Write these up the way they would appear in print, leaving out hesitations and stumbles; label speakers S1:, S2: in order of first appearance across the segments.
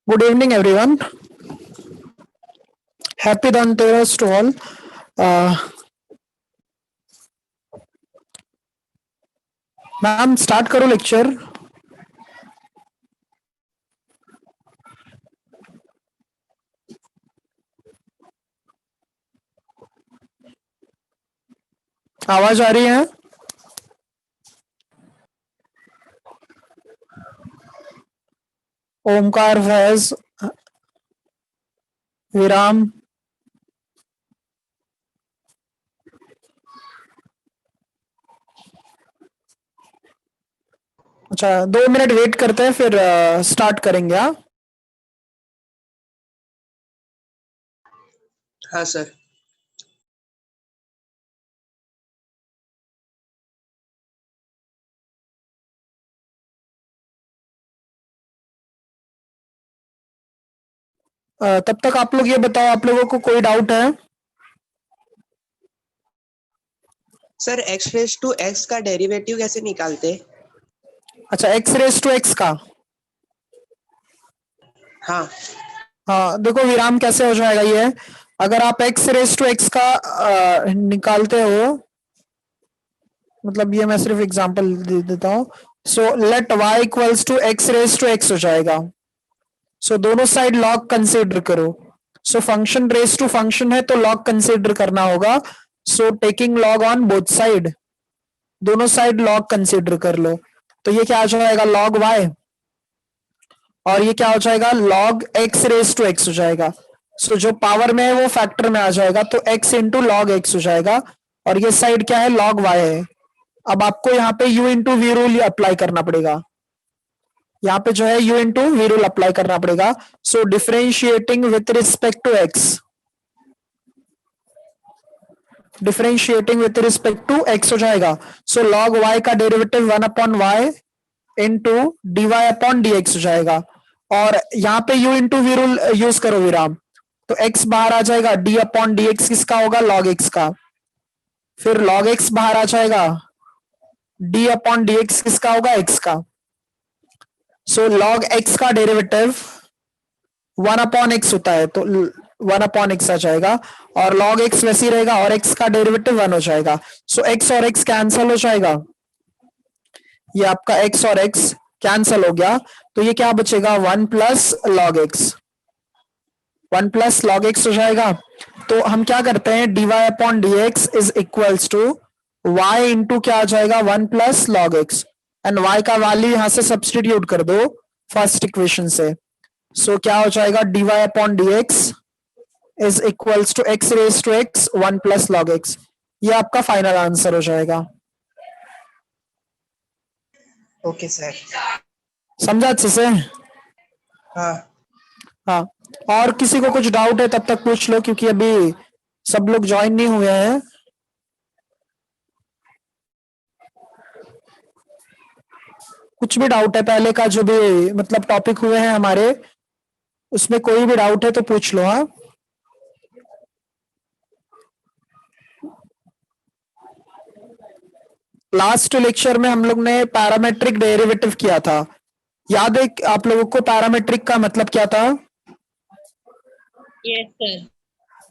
S1: Good evening, everyone. Happy Dhanteras to all. Ma'am start करो lecture. आवाज आ रही है? ओमकार, फैज, विराम. अच्छा, 2 मिनट वेट करते हैं फिर स्टार्ट करेंगे.
S2: हाँ सर.
S1: तब तक आप लोग ये बताओ, आप लोगों को कोई डाउट है?
S2: Sir x raise to x का डेरिवेटिव कैसे निकालते?
S1: अच्छा, एक्स रेस टू एक्स का.
S2: हाँ.
S1: हाँ, देखो विराम कैसे हो जाएगा ये. अगर आप एक्स रेस टू एक्स का निकालते हो, मतलब ये मैं सिर्फ एग्जांपल दे देता हूँ. So let y equals to x raise to x हो जाएगा. सो दोनों साइड लॉग कंसीडर करो. So function raise to function है तो लॉग कंसीडर करना होगा. So taking log on both side, दोनों साइड लॉग कंसीडर कर लो. तो ये क्या आ जाएगा, लॉग y. और ये क्या हो जाएगा, log x raise to x हो जाएगा. सो जो पावर में है वो फैक्टर में आ जाएगा, तो x इंटू लॉग x हो जाएगा. और ये साइड क्या है, लॉग y है. अब आपको यहाँ पे u into v rule apply करना पड़ेगा. यहाँ पे जो है u into v rule apply करना पड़ेगा. So differentiating with respect to x, differentiating with respect to x हो जाएगा. सो लॉग y का derivative 1/y into d y upon d x हो जाएगा. और यहाँ पे u into v rule use करो विराम, तो x बाहर आ जाएगा. d अपॉन डी एक्स किसका होगा, log x का. फिर log x बाहर आ जाएगा, d अपॉन डी एक्स किसका होगा, x का. सो log x का डेरिवेटिव 1/x होता है, तो 1/x आ जाएगा. और log x वैसे ही रहेगा और x का डेरिवेटिव 1 हो जाएगा. सो x और x कैंसल हो जाएगा. ये आपका x और x कैंसल हो गया, तो ये क्या बचेगा, 1 plus log x. 1 plus log x हो जाएगा. तो हम क्या करते हैं, d y upon d x is equals to y into क्या आ जाएगा, 1 plus log x. And y का वैल्यू यहां से सब्सटीट्यूट कर दो फर्स्ट इक्वेशन से. सो क्या हो जाएगा, d y upon d x is equals to x raise to x 1 plus log x. ये आपका फाइनल आंसर हो जाएगा.
S2: Okay sir.
S1: समझा अच्छे से?
S2: हाँ.
S1: हाँ, और किसी को कुछ डाउट है तब तक पूछ लो, क्योंकि अभी सब लोग ज्वाइन नहीं हुए हैं. कुछ भी डाउट है पहले का जो भी मतलब टॉपिक हुए हैं हमारे, उसमें कोई भी डाउट है तो पूछ लो. हाँ, लास्ट लेक्चर में हम लोग ने पैरामेट्रिक डेरिवेटिव किया था. याद है आप लोगों को पैरामेट्रिक का मतलब क्या था?
S3: Yes sir.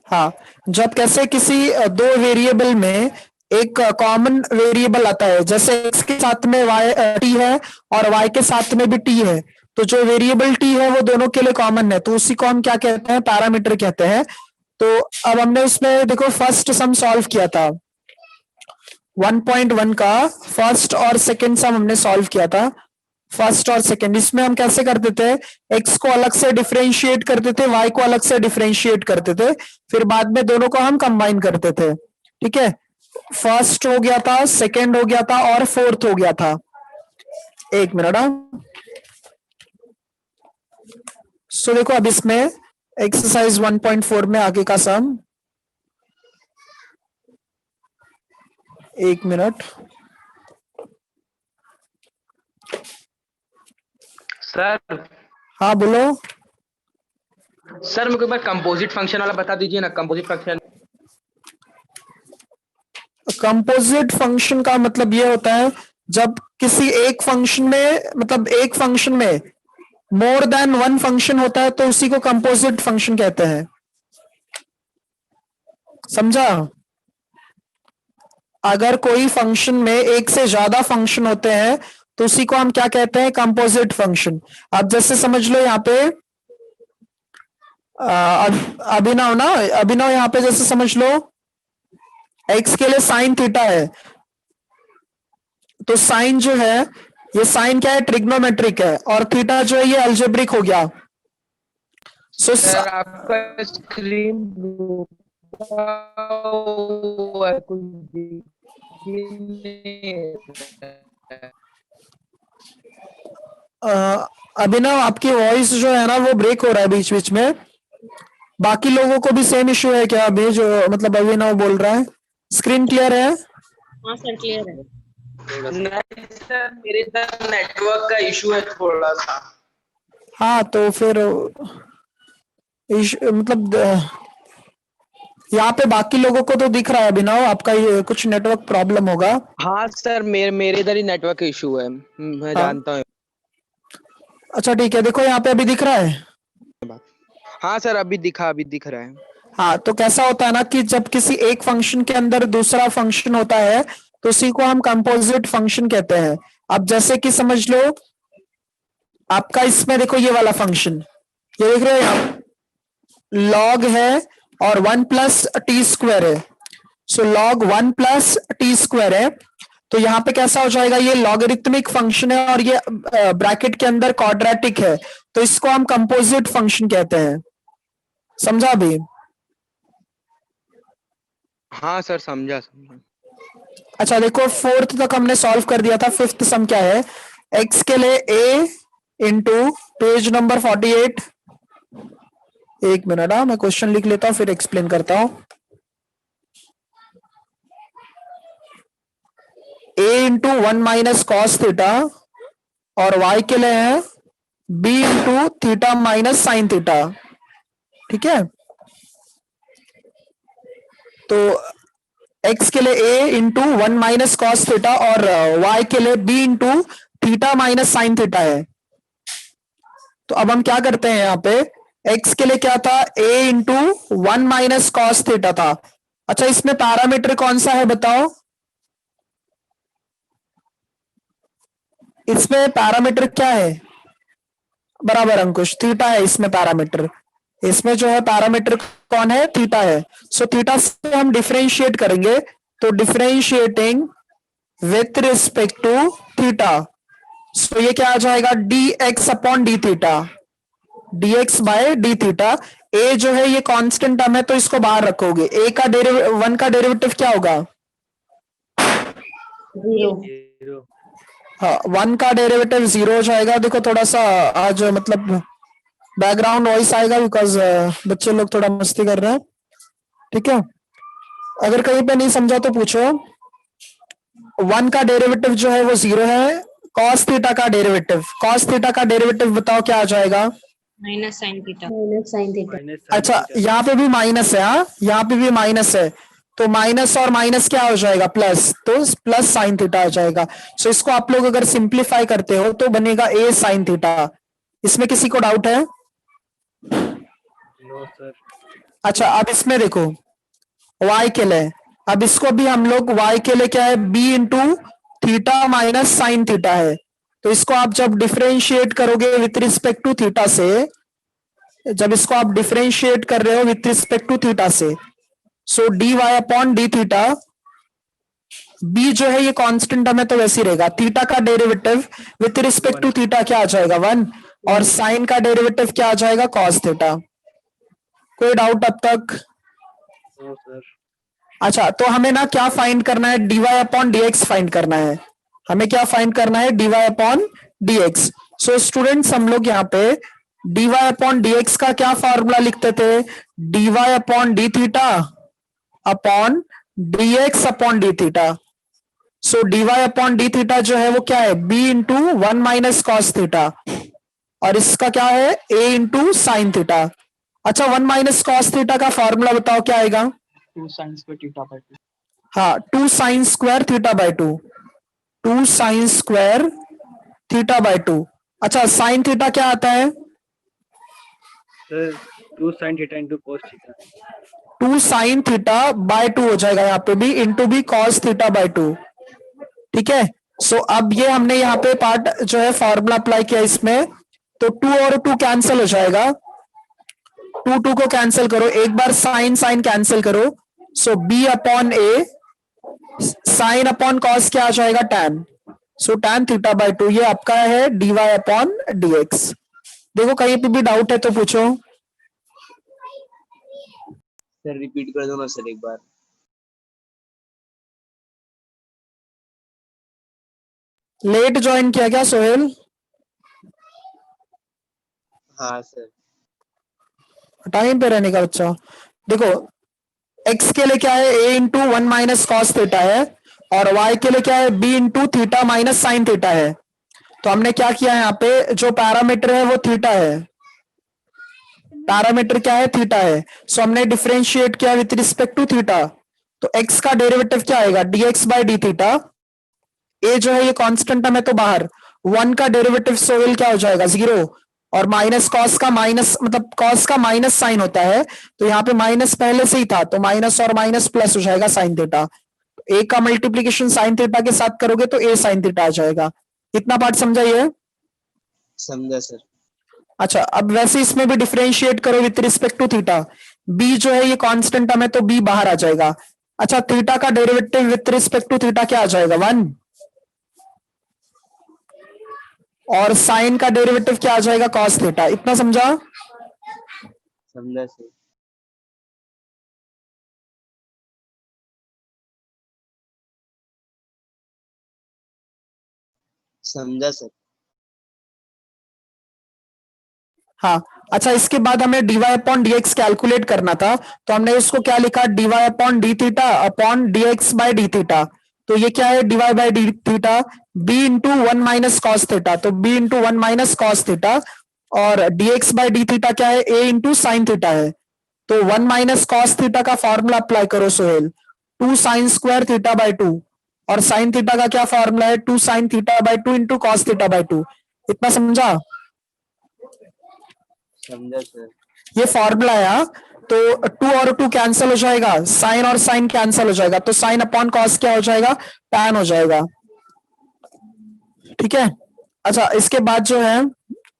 S1: हाँ, जब कैसे किसी दो वेरिएबल में एक कॉमन वेरिएबल आता है, जैसे x के साथ में y t है और y के साथ में भी t है, तो जो वेरिएबल t है वो दोनों के लिए कॉमन है, तो उसी को हम क्या कहते हैं, पैरामीटर कहते हैं. तो अब हमने उसमें देखो फर्स्ट सम सॉल्व किया था, 1.1 का फर्स्ट और सेकंड सम हमने सॉल्व किया था. फर्स्ट और सेकंड, इसमें हम कैसे करते थे, x को अलग से डिफरेंशिएट करते थे, y को अलग से डिफरेंशिएट करते थे, फिर बाद में दोनों को हम कंबाइन करते थे. ठीक है, फर्स्ट हो गया था, सेकंड हो गया था और फोर्थ हो गया था. एक मिनट. सो देखो अब इसमें एक्सरसाइज 1.4 में आगे का सम, एक मिनट.
S4: सर.
S1: हाँ बोलो.
S4: सर मेरे को एक बार कंपोजिट फंक्शन वाला बता दीजिए ना. कंपोजिट फंक्शन,
S1: कंपोजिट फंक्शन का मतलब ये होता है जब किसी एक फंक्शन में, मतलब एक फंक्शन में मोर देन वन फंक्शन होता है तो उसी को कंपोजिट फंक्शन कहते हैं, समझा? अगर कोई फंक्शन में एक से ज्यादा फंक्शन होते हैं तो उसी को हम क्या कहते हैं? Composite function. अब जैसे समझ लो यहाँ पे अभिनव ना, अभिनव यहाँ पे जैसे समझ लो एक्स के लिए साइन थीटा है, तो साइन जो है ये साइन क्या है? ट्रिग्नोमेट्रिक है, और थीटा जो है ये अलजेब्रिक हो गया। सो
S4: सर आपका स्क्रीन कुछ दिख ही नहीं रहा।
S1: अभिनव आपकी वॉइस जो है ना वो ब्रेक हो रहा है बीच बीच में। बाकी लोगों को भी सेम इश्यू है क्या अभी, जो मतलब अभिनव बोल रहा है? स्क्रीन क्लियर है?
S3: हाँ सर क्लियर है।
S4: नहीं सर, मेरे तरफ नेटवर्क का इशू है थोड़ा सा।
S1: हाँ तो फिर मतलब यहाँ पे बाकी लोगों को तो दिख रहा है अभिनव, आपका ये कुछ नेटवर्क प्रॉब्लम होगा।
S4: हाँ सर, मेरे इधर ही नेटवर्क इशू है, मैं जानता हूँ।
S1: अच्छा ठीक है, देखो यहाँ पे अभी दिख रहा है।
S4: हाँ सर, अभी दिख रहा है।
S1: हाँ तो कैसा होता है ना कि जब किसी एक फंक्शन के अंदर दूसरा फंक्शन होता है तो उसी को हम कंपोजिट फंक्शन कहते हैं। अब जैसे कि समझ लो आपका इसमें देखो ये वाला फंक्शन, ये देख रहे हो आप, लॉग है और 1 प्लस टी स्क्वायर है। So log 1 plus t square है, तो यहाँ पे कैसा हो जाएगा? ये लॉगरिथमिक फंक्शन है और ये ब्रैकेट के अंदर क्वाड्रेटिक है, तो इसको हम कंपोजिट फंक्शन कहते हैं। समझा अभी?
S4: हाँ सर, समझा।
S1: अच्छा देखो, फोर्थ तक हमने सॉल्व कर दिया था। फिफ्थ सम क्या है? एक्स के लिए a इंटू पेज नंबर 48। एक मिनट, मैं क्वेश्चन लिख लेता हूं फिर एक्सप्लेन करता हूं। a into 1 minus cos theta, और y के लिए है b into theta minus sine theta. ठीक है, तो x के लिए a into 1 minus cos theta और y के लिए b into theta minus sign theta है। तो अब हम क्या करते हैं, यहाँ पे x के लिए क्या था? a into 1 minus cos theta था। अच्छा इसमें पैरामीटर कौन सा है बताओ? इसमें पैरामीटर क्या है? बराबर अंकुश, थीटा है इसमें पैरामीटर। इसमें जो है पैरामीटर कौन है? थीटा है। सो थीटा से हम डिफरेंशिएट करेंगे, तो differentiating with respect to theta, so ये क्या आ जाएगा? dx upon d theta, dx by d theta. a जो है ये कांस्टेंट टर्म है तो इसको बाहर रखोगे। a का वन का डेरिवेटिव क्या होगा?
S3: 0।
S1: हाँ, 1 का डेरिवेटिव 0 हो जाएगा। देखो थोड़ा सा आज मतलब बैकग्राउंड वॉइस आएगा बिकॉज बच्चे लोग थोड़ा मस्ती कर रहे हैं। ठीक है, अगर कहीं पे नहीं समझा तो पूछो। 1 का डेरिवेटिव जो है वो 0 है। कॉस थीटा का डेरिवेटिव बताओ क्या आ जाएगा?
S3: Minus sign theta.
S1: अच्छा यहाँ पे भी माइनस है, हाँ यहाँ पे भी माइनस है, तो माइनस और माइनस क्या हो जाएगा? प्लस, तो प्लस साइन थीटा आ जाएगा। सो इसको आप लोग अगर सिंप्लीफाई करते हो तो बनेगा a साइन थीटा। इसमें किसी को डाउट है?
S5: No sir.
S1: अच्छा अब इसमें देखो y के लिए, अब इसको भी हम लोग y के लिए क्या है? b into theta minus sign theta है, तो इसको आप जब डिफरेंशिएट करोगे विथ रिस्पेक्ट टू थीटा से, जब इसको आप डिफरेंशिएट कर रहे हो विथ रिस्पेक्ट टू थीटा से, सो dy upon d theta, b जो है ये कांस्टेंट टर्म है तो वैसे ही रहेगा। थीटा का derivative with respect to theta क्या आ जाएगा? 1, और साइन का डेरिवेटिव क्या आ जाएगा? Cos theta. कोई डाउट अब तक?
S5: No sir.
S1: अच्छा तो हमें ना क्या फाइंड करना है? dy अपॉन dx फाइंड करना है। हमें क्या फाइंड करना है? dy upon dx। So students हम लोग यहाँ पे dy अपॉन dx का क्या फॉर्मूला लिखते थे? dy upon d theta upon dx upon d theta. So dy upon d theta जो है वो क्या है? b into 1 minus cos theta, और इसका क्या है? a into sine theta. अच्छा 1 माइनस कॉस थीटा का फॉर्मूला बताओ क्या आएगा?
S5: 2 sin स्क्वायर थीटा बाय 2।
S1: हाँ 2 sine square theta by 2, 2 sine square theta by 2। अच्छा साइन थीटा क्या आता है?
S5: Sir 2 sin theta into cos theta.
S1: 2 sine theta by 2 हो जाएगा यहाँ पे भी, इंटू भी कॉस थीटा बाय 2। ठीक है, सो अब ये हमने यहाँ पे पार्ट जो है फॉर्मूला अप्लाई किया इसमें, तो 2 और 2 कैंसिल हो जाएगा, 2 को कैंसिल करो, एक बार साइन साइन कैंसिल करो, सो बी अपॉन ए, साइन अपॉन कॉस क्या आ जाएगा tan, so tan theta by 2 ये आपका है dy अपॉन dx। देखो कहीं पे भी डाउट है तो पूछो।
S2: सर रिपीट कर दो ना सर एक बार।
S1: लेट ज्वाइन किया क्या सोहेल?
S2: हाँ सर।
S1: टाइम पे रहने का बच्चा। देखो x के लिए क्या है, a into 1 minus cos theta है, और y के लिए क्या है, b into theta minus sign theta है। तो हमने क्या किया है, यहाँ पे जो पैरामीटर है वो थीटा है, पैरामीटर क्या है, थीटा है, सो हमने डिफरेंशिएट किया विथ रिस्पेक्ट टू थीटा। तो x का डेरिवेटिव क्या आएगा, dx by d theta, a जो है ये कांस्टेंट है तो बाहर, 1 का डेरिवेटिव सोहेल क्या हो जाएगा 0, और माइनस कॉस का माइनस, मतलब कॉस का माइनस साइन होता है, तो यहाँ पे माइनस पहले से ही था, तो माइनस और माइनस प्लस हो जाएगा साइन थीटा। ए का मल्टीप्लीकेशन साइन थीटा के साथ करोगे तो ए साइन थीटा आ जाएगा। इतना पार्ट समझा ये?
S2: समझा सर।
S1: अच्छा अब वैसे इसमें भी डिफरेंशिएट करो with respect to theta, b जो है ये कांस्टेंट टर्म है तो बी बाहर आ जाएगा। अच्छा थीटा का derivative with respect to theta क्या आ जाएगा 1, और साइन का डेरिवेटिव क्या आ जाएगा कॉस थीटा। इतना समझा?
S2: समझा सर। समझा सर।
S1: हाँ अच्छा, इसके बाद हमें dy अपॉन dx कैलकुलेट करना था, तो हमने इसको क्या लिखा, dy upon d theta upon dx by d theta. तो ये क्या है, dy by d theta, b into 1 minus cos theta, तो b into 1 minus cos theta, और dx बाय डी थीटा क्या है, a इंटू साइन थीटा है। तो 1 माइनस कॉस थीटा का फॉर्मूला अप्लाई करो Sohail, 2 sine square theta by 2, और sine theta का क्या फॉर्मूला है, 2 sine theta by 2 into cos theta by 2। इतना समझा?
S2: समझा सर।
S1: ये फॉर्मूला है हाँ? तो 2 और 2 कैंसिल हो जाएगा, साइन और साइन कैंसिल हो जाएगा, तो साइन अपॉन कॉस क्या हो जाएगा, टैन हो जाएगा। ठीक है, अच्छा इसके बाद जो है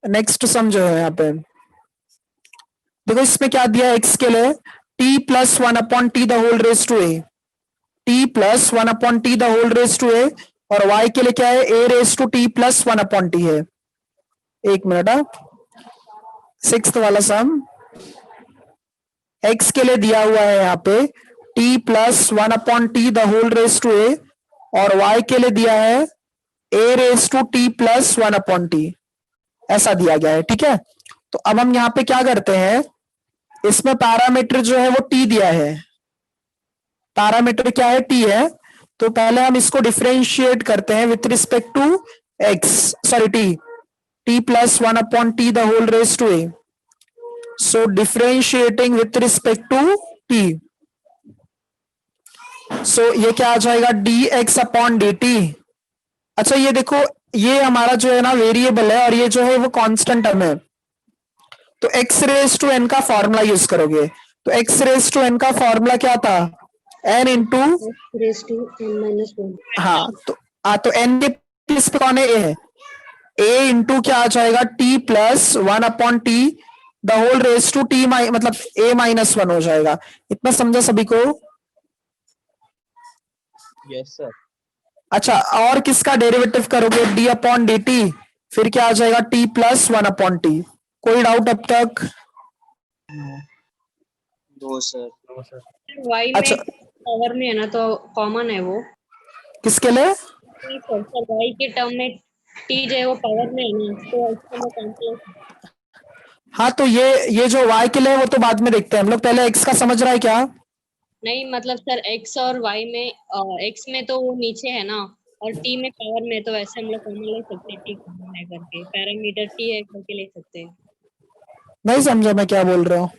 S1: नेक्स्ट सम जो है यहाँ पे देखो, इसमें क्या दिया है x के लिए, t plus 1 upon t the whole raise to a, t plus 1 upon t the whole raise to a, और y के लिए क्या है, a raise to t plus 1 upon t है। एक मिनट, सिक्स्थ वाला सम, x के लिए दिया हुआ है यहाँ पे t plus 1 upon t the whole raise to a, और y के लिए दिया है a raise to t plus 1 upon t, ऐसा दिया गया है। ठीक है, तो अब हम यहाँ पे क्या करते हैं, इसमें पैरामीटर जो है वो t दिया है, पैरामीटर क्या है, t है, तो पहले हम इसको डिफरेंशिएट करते हैं with respect to x, sorry t plus 1 upon t the whole raise to a, so differentiating with respect to t, so ये क्या आ जाएगा, dx अपॉन dt। अच्छा ये देखो, ये हमारा जो है ना वेरिएबल है, और ये जो है वो कांस्टेंट टर्म है, तो x रेस टू n का फॉर्मूला यूज करोगे, तो x रेस टू n का फॉर्मूला क्या था, n into,
S3: raised to n minus 1.
S1: हाँ तो n के प्लेस पे कौन है, a है, a इंटू क्या आ जाएगा, t plus 1 upon t the whole raise to t, मतलब a माइनस 1 हो जाएगा। इतना समझा सभी को?
S2: Yes sir.
S1: अच्छा और किसका डेरिवेटिव करोगे, d अपॉन डी टी, फिर क्या आ जाएगा, t प्लस 1 अपॉन टी। कोई डाउट अब तक?
S2: No sir.
S5: No, sir.
S3: y
S1: अच्छा
S3: में पावर में है ना, तो कॉमन है वो।
S1: किसके लिए?
S3: T सर y के टर्म में t जो है वो पावर में है ना, तो इसको मैं कैंसिल।
S1: हाँ तो ये जो y के लिए है, वो तो बाद में देखते हैं हम लोग, पहले x का समझ रहा है क्या?
S3: नहीं मतलब सर x और y में x में तो वो नीचे है ना, और t में पावर में, तो वैसे हम लोग कॉमन ले सकते हैं, t कॉमन है करके, पैरामीटर t है करके ले सकते हैं।
S1: नहीं समझा मैं क्या बोल रहा हूँ?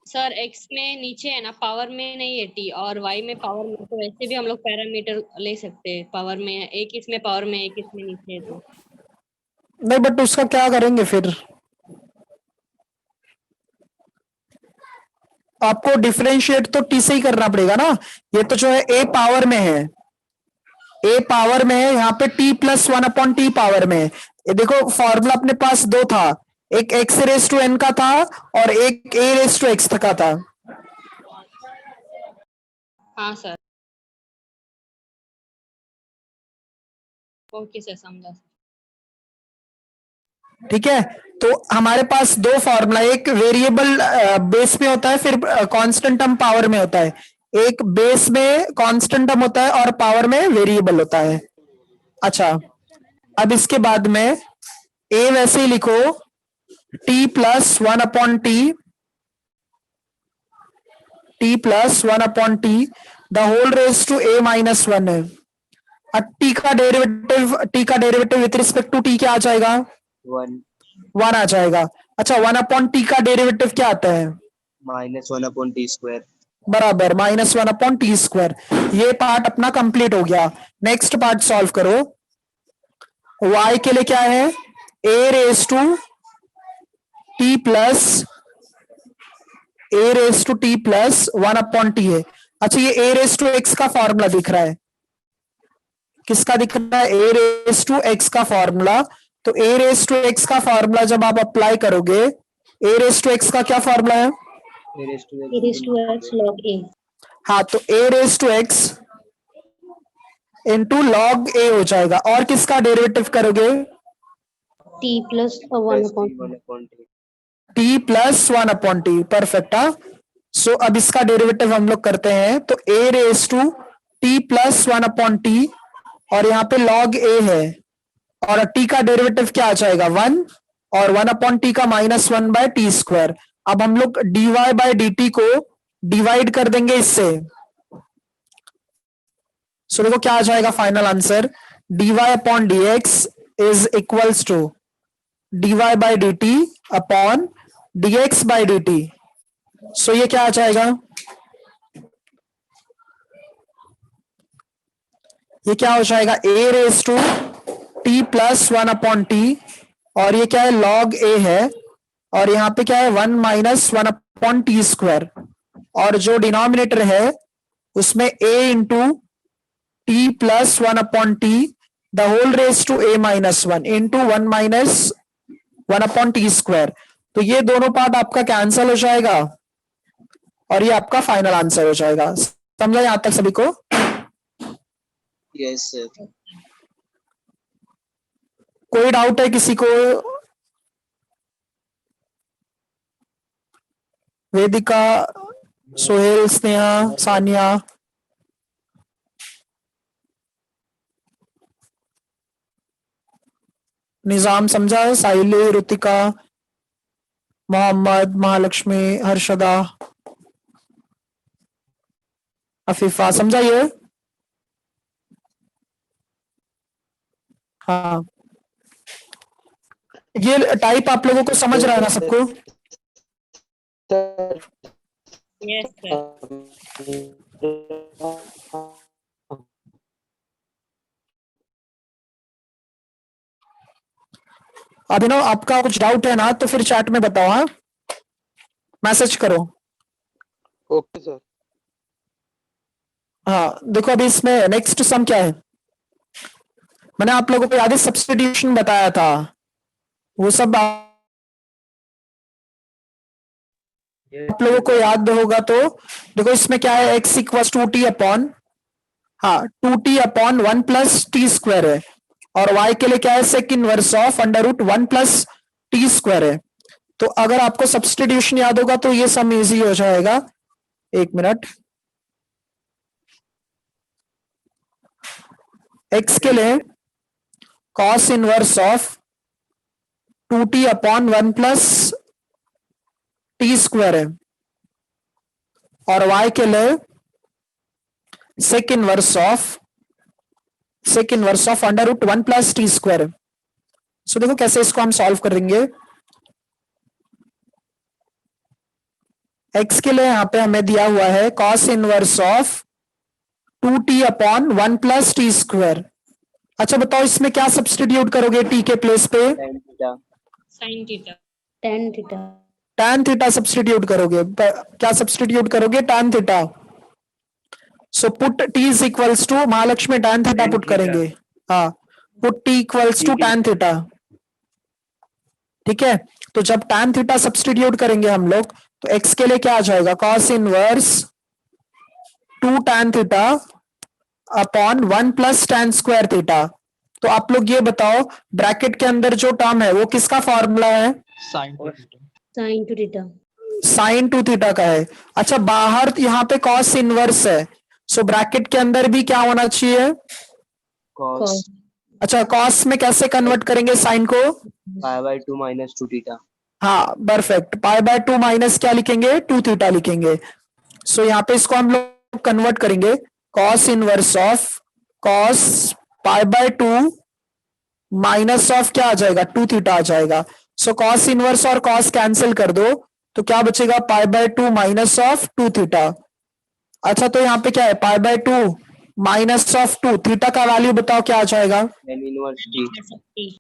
S3: सर x में नीचे है ना, पावर में नहीं है t, और y में पावर में, तो वैसे भी हम लोग पैरामीटर ले सकते हैं, पावर में एक इसमें पावर में एक इसमें नीचे है तो।
S1: नहीं, बट उसका क्या करेंगे फिर? आपको डिफरेंशिएट तो टी से ही करना पड़ेगा ना। ये तो जो है ए पावर में है, ए पावर में है, यहाँ पे T plus 1 upon T power में है। ये देखो फॉर्मूला अपने पास दो था, एक एक्स रेस टू एन का था और एक ए रेस टू एक्स का था।
S3: हाँ सर, ओके सर, समझा।
S1: ठीक है, तो हमारे पास दो फॉर्मूला, एक वेरिएबल बेस में होता है, फिर कांस्टेंट टर्म पावर में होता है। एक बेस में कांस्टेंट टर्म होता है और पावर में वेरिएबल होता है। अच्छा, अब इसके बाद में ए वैसे ही लिखो, t plus 1 upon t plus 1 upon t the whole raise to a minus 1 है। अब टी का derivative with respect to t क्या आ जाएगा? 1 आ जाएगा। अच्छा, 1 अपॉन टी का डेरिवेटिव क्या आता है?
S2: -1/t²।
S1: बराबर -1/t²। ये पार्ट अपना कंप्लीट हो गया। नेक्स्ट पार्ट सॉल्व करो। y के लिए क्या है? a raise to t plus 1/t है। अच्छा, ये a रेस टू x का फॉर्मूला दिख रहा है, किसका दिख रहा है? a रेस टू x का फॉर्मूला। तो a रेस टू x का फॉर्मूला जब आप अप्लाई करोगे, a रेस टू x का क्या फॉर्मूला है?
S3: x log a।
S1: हाँ, तो a raise to x into log a हो जाएगा। और किसका डेरिवेटिव करोगे?
S3: t plus 1/t।
S1: t plus 1/t। Perfect. हाँ, सो अब इसका डेरिवेटिव हम लोग करते हैं, तो a raise to t plus 1/t और यहाँ पे log a है, और t का डेरिवेटिव क्या आ जाएगा? 1, और 1/t का -1/t²। अब हम लोग dy बाय dt को डिवाइड कर देंगे इससे। सो देखो क्या आ जाएगा final answer, dy upon dx is equals to dy by dt upon dx by dt। So ये क्या आ जाएगा? ये क्या हो जाएगा? a raise to t plus 1/t, और ये क्या है? log a है, और यहाँ पे क्या है? 1 - 1/t²। और जो डिनोमिनेटर है उसमें a into t plus 1/t the whole raise to a -1 into 1 - 1/t²। तो ये दोनों पार्ट आपका कैंसल हो जाएगा और ये आपका फाइनल आंसर हो जाएगा। समझा यहां तक सभी को?
S2: Yes sir.
S1: कोई डाउट है किसी को? वेदिका, सोहेल, स्नेहा, सानिया? निजाम समझा है? साहिली, ऋतिका, मोहम्मद, महालक्ष्मी, हर्षदा, अफीफा, समझा ये? हाँ, ये टाइप आप लोगों को समझ रहा है ना सबको?
S3: Yes sir.
S1: अभिनव, आपका कुछ डाउट है ना तो फिर चैट में बताओ। हाँ, मैसेज करो।
S6: Okay sir.
S1: हाँ, देखो अभी इसमें नेक्स्ट सम क्या है, मैंने आप लोगों को याद है सब्स्टिट्यूशन बताया था, वो सब आप लोगों को याद होगा। तो देखो इसमें क्या है, x equal to t upon, हाँ 2t अपॉन 1 प्लस t² है, और y के लिए क्या है? Sec inverse of √1 plus t² है। तो अगर आपको सब्स्टिट्यूशन याद होगा तो ये सम इजी हो जाएगा। एक मिनट, x के लिए cos inverse of 2t upon 1 plus t² है, और y के लिए sec inverse of √1 plus t²। So देखो कैसे इसको हम सॉल्व करेंगे। x के लिए यहां पे हमें दिया हुआ है cos inverse of 2t upon 1 plus t²। अच्छा बताओ इसमें क्या सब्स्टिट्यूट करोगे टी के प्लेस पे?
S6: Tan theta.
S3: sin theta.
S7: tan theta.
S1: tan theta substitute करोगे। क्या सब्स्टिट्यूट करोगे? tan theta. So put t is equals to, Mahalakshmi tan theta
S5: Tan
S1: put
S5: theta.
S1: करेंगे। हाँ, पुट t इक्वल्स टू
S5: ठीक है।
S1: tan theta. ठीक है, तो जब tan थीटा सब्स्टिट्यूट करेंगे हम लोग तो x के लिए क्या आ जाएगा? cos inverse 2 tan theta upon 1 plus tan square theta. तो आप लोग ये बताओ ब्रैकेट के अंदर जो टर्म है वो किसका फॉर्मूला है?
S7: Sin to theta.
S1: Sign to theta का है। अच्छा बाहर यहाँ पे cos इनवर्स है, सो ब्रैकेट के अंदर भी क्या होना चाहिए?
S6: Cos
S7: Cos.
S1: अच्छा cos में कैसे कन्वर्ट करेंगे साइन को?
S6: pi by 2 minus 2 theta.
S1: हाँ परफेक्ट, पाई बाय 2 माइनस क्या लिखेंगे? 2 थीटा लिखेंगे। सो यहाँ पे इसको हम लोग कन्वर्ट करेंगे, cos inverse of cos pi by 2 minus of क्या आ जाएगा? 2 थीटा आ जाएगा। सो cos इनवर्स और cos कैंसिल कर दो तो क्या बचेगा? Pi by 2 minus of 2 theta. अच्छा तो यहाँ पे क्या है? Pi by 2 minus of 2 theta का वैल्यू बताओ क्या आ जाएगा?
S6: Tan inverse t.
S3: T.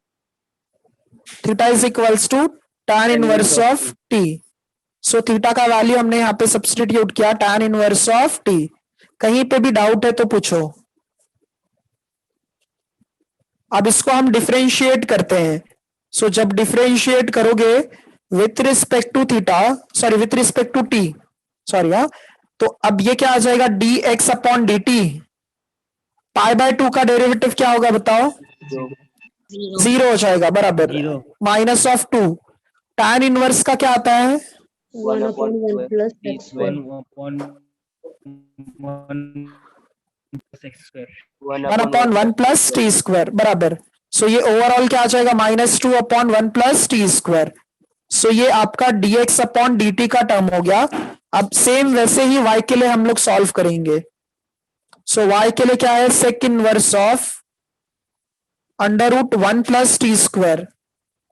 S1: Theta is equals to tan inverse of t। So theta का वैल्यू हमने यहाँ पे सब्स्टिट्यूट किया, tan इनवर्स ऑफ t। कहीं पे भी डाउट है तो पूछो। अब इसको हम डिफरेंशिएट करते हैं। सो जब डिफरेंशिएट करोगे with respect to theta, sorry with respect to t, sorry हाँ, तो अब ये क्या आ जाएगा? D x upon d t. Pi by 2 का डेरिवेटिव क्या होगा बताओ?
S6: So,
S3: 0.
S1: जीरो हो जाएगा, बराबर।
S5: Zero.
S1: Minus of 2, tan inverse का क्या आता है?
S7: 1 upon 1 plus
S6: t
S7: x
S6: square.
S7: square.
S5: 1 upon 1 plus x square.
S1: 1 upon 1 plus t square, बराबर। सो ये ओवरऑल क्या आ जाएगा? -2 अपॉन 1 प्लस टी स्क्वायर। सो ये आपका dx अपॉन dt का टर्म हो गया। अब सेम वैसे ही y के लिए हम लोग सॉल्व करेंगे। सो y के लिए क्या है? Sec inverse of √1 plus t square.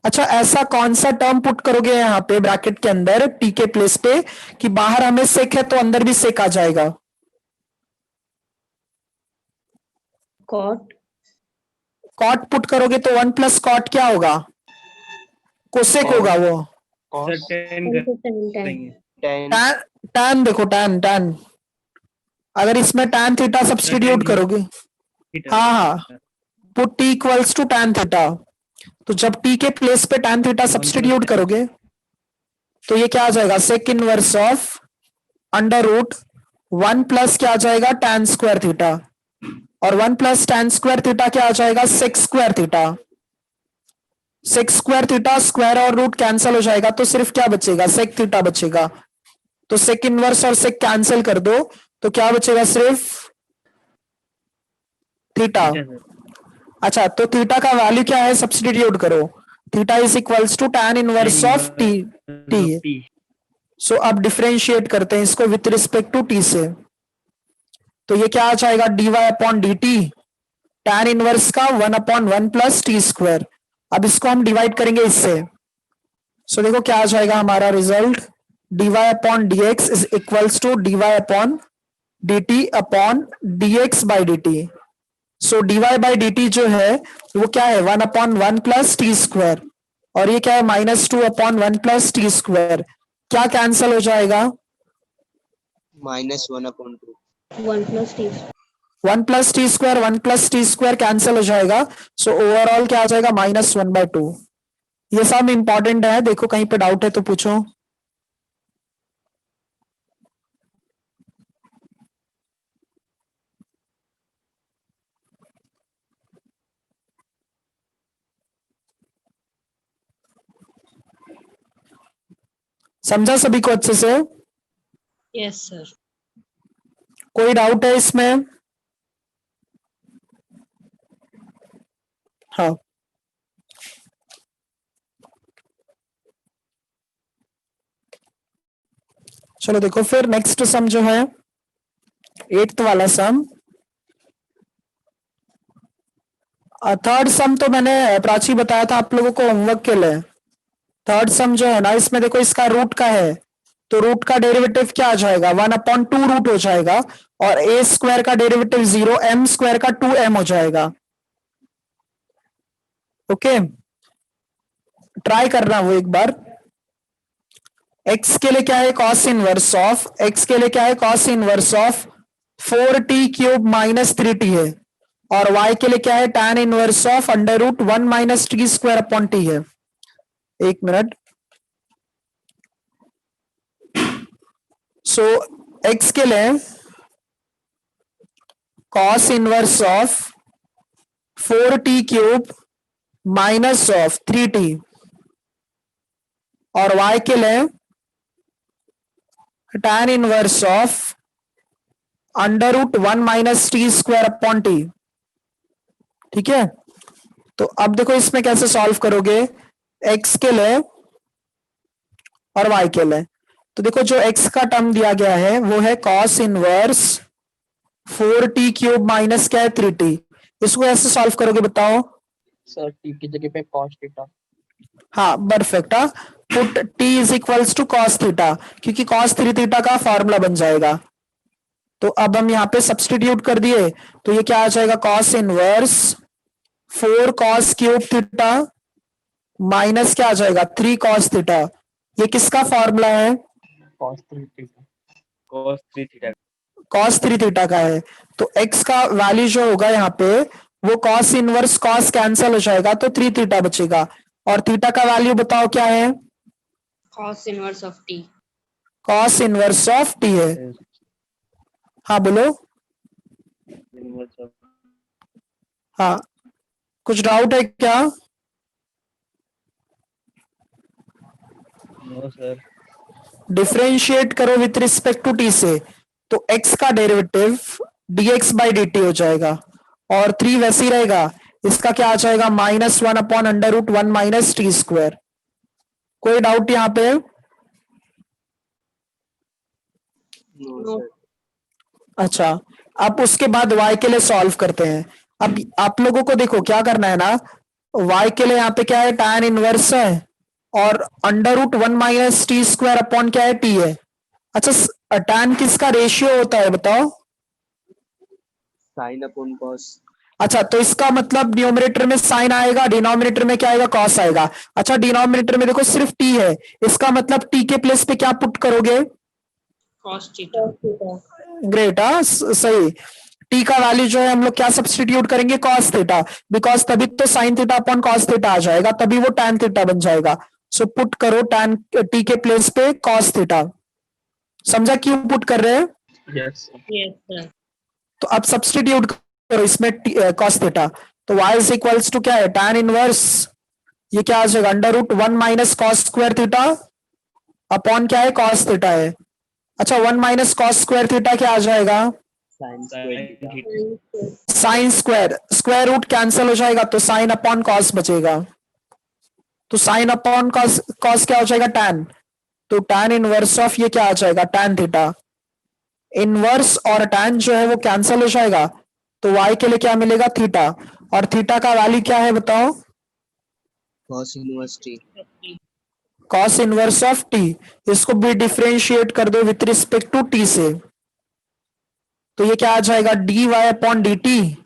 S1: अच्छा ऐसा कौन सा टर्म पुट करोगे यहाँ पे ब्रैकेट के अंदर t के प्लेस पे कि बाहर हमें सेक है तो अंदर भी सेक आ जाएगा?
S7: Cot.
S1: कॉट पुट करोगे तो 1 प्लस कॉट क्या होगा? कोसेक होगा वो।
S5: Sir, 10
S7: Tan to tan.
S5: करेंगे।
S6: Tan
S1: टैन देखो, टैन अगर इसमें tan थीटा सब्स्टिट्यूट
S5: tan
S1: करोगे,
S5: Theta.
S1: हाँ हाँ, put t equals to tan theta. तो जब t के प्लेस पे tan थीटा सब्स्टिट्यूट
S5: tan.
S1: करोगे तो ये क्या आ जाएगा? सेक इनवर्स ऑफ √1 प्लस क्या आ जाएगा? tan square theta. और 1 प्लस tan स्क्वायर थीटा क्या आ जाएगा? Sec square theta. Sec square theta, square और रूट कैंसिल हो जाएगा तो सिर्फ क्या बचेगा? सेक थीटा बचेगा। तो सेक इनवर्स और सेक कैंसिल कर दो तो क्या बचेगा? सिर्फ थीटा।
S5: Theta, sir.
S1: अच्छा तो थीटा का वैल्यू क्या है? सब्स्टिट्यूट करो, theta is equals to tan inverse of t.
S5: Of t.
S1: So अब डिफरेंशिएट करते हैं इसको विथ रिस्पेक्ट टू टी से। तो ये क्या आ जाएगा? dy upon d T, tan inverse का 1 अपॉन 1 प्लस टी स्क्वायर। अब इसको हम डिवाइड करेंगे इससे। सो देखो क्या आ जाएगा हमारा result? dy upon d x is equals to dy upon d t upon d x by d t. So dy by d t जो है वो क्या है? 1 अपॉन 1 प्लस टी स्क्वायर, और ये क्या है? -2 अपॉन 1 प्लस टी स्क्वायर। क्या कैंसिल हो जाएगा?
S6: minus 1 upon 2.
S7: 1 plus t.
S1: 1 plus t square, 1 plus t square cancel हो जाएगा। सो ओवरऑल क्या आ जाएगा? -1/2। ये सब इंपॉर्टेंट है, देखो कहीं पे डाउट है तो पूछो। समझा सभी को अच्छे से?
S3: Yes, sir.
S1: कोई डाउट है इसमें? हाँ चलो देखो फिर नेक्स्ट सम जो है 8th वाला सम। थर्ड सम तो मैंने प्राची बताया था आप लोगों को होमवर्क के लिए। थर्ड सम जो है ना, इसमें देखो इसका रूट का है तो रूट का डेरिवेटिव क्या आ जाएगा? 1/2 रूट हो जाएगा, और a स्क्वायर का डेरिवेटिव 0, m स्क्वायर का 2m हो जाएगा। ओके, ट्राई करना वो एक बार। x के लिए क्या है, कॉस इनवर्स ऑफ, x के लिए क्या है, cos inverse of 4t³ minus 3t है, और y के लिए क्या है, tan inverse of √1 minus t square upon t है। एक मिनट। सो x के लिए cos inverse of 4t³ minus of 3t, और y के लिए tan inverse of √1 minus t square upon T. ठीक है, तो अब देखो इसमें कैसे सॉल्व करोगे, x के लिए और y के लिए। तो देखो जो x का टर्म दिया गया है वो है cos इनवर्स 4t³ माइनस क्या है 3t। इसको ऐसे सॉल्व करोगे बताओ।
S6: सर टी की जगह पे cos थीटा।
S1: हाँ perfect. Put t is equals to cos theta, क्योंकि cos 3 थीटा का फॉर्मूला बन जाएगा। तो अब हम यहाँ पे सब्सटीट्यूट कर दिए, तो ये क्या आ जाएगा, cos inverse 4 cos³ theta minus क्या आ जाएगा 3 cos थीटा। ये किसका फॉर्मूला है,
S6: cos 3 theta.
S5: cos 3 theta.
S1: cos 3 theta का है। तो x का वैल्यू जो होगा यहाँ पे वो cos इनवर्स cos कैंसिल हो जाएगा, तो 3 थीटा बचेगा। और थीटा का वैल्यू बताओ क्या है,
S3: cos inverse of t.
S1: cos inverse of t है। हाँ बोलो।
S5: इनवर्स ऑफ
S1: हाँ, कुछ डाउट है क्या?
S5: No sir.
S1: डिफरेंशिएट करो विथ रिस्पेक्ट टू टी से, तो x का derivative dx by d t हो जाएगा, और 3 वैसे ही रहेगा। इसका क्या आ जाएगा, -1 अपॉन √1 माइनस टी स्क्वायर। कोई डाउट यहाँ पे?
S6: No
S3: No.
S6: सर।
S1: अच्छा, अब उसके बाद y के लिए सॉल्व करते हैं। अब आप लोगों को देखो क्या करना है ना, y के लिए यहाँ पे क्या है, tan इनवर्स है, और √1 माइनस टी स्क्वायर अपॉन क्या है, t है। अच्छा, tan किसका रेशियो होता है बताओ?
S6: Sine upon cos.
S1: अच्छा, तो इसका मतलब न्यूमरेटर में साइन आएगा, डिनोमिनेटर में क्या आएगा, कॉस आएगा। अच्छा, डिनोमिनेटर में देखो सिर्फ t है, इसका मतलब t के प्लेस पे क्या पुट करोगे,
S3: Cos theta.
S1: ग्रेट। हाँ सही। t का वैल्यू जो है हम लोग क्या सब्सटीट्यूट करेंगे, cos थीटा, बिकॉज तभी तो sin theta upon cos theta आ जाएगा, तभी वो tan थीटा बन जाएगा। सो पुट करो tan t के प्लेस पे cos थीटा। समझा क्यों पुट कर रहे हैं?
S5: Yes
S3: Yes, sir.
S1: तो अब सब्सटीट्यूट करो इसमें cos थीटा, तो y इज इक्वल्स टू क्या है, tan इनवर्स, ये क्या आ जाएगा, √1 minus cos square theta upon क्या है, cos थीटा है। अच्छा, 1 माइनस कॉस स्क्वायर थीटा क्या आ जाएगा,
S6: sine square
S5: sine
S6: theta.
S5: Theta.
S1: Sine square, square root cancel हो जाएगा, तो साइन अपॉन कॉस बचेगा। तो साइन अपॉन कॉस, कॉस क्या हो जाएगा, tan। तो tan इनवर्स ऑफ ये क्या आ जाएगा, tan थीटा। इनवर्स और tan जो है वो कैंसिल हो जाएगा, तो y के लिए क्या मिलेगा, थीटा। और थीटा का वैल्यू क्या है बताओ,
S6: cos inverse t।
S1: cos inverse of t। इसको भी डिफरेंशिएट कर दो विथ रिस्पेक्ट टू t से, तो ये क्या आ जाएगा, dy अपॉन डी टी,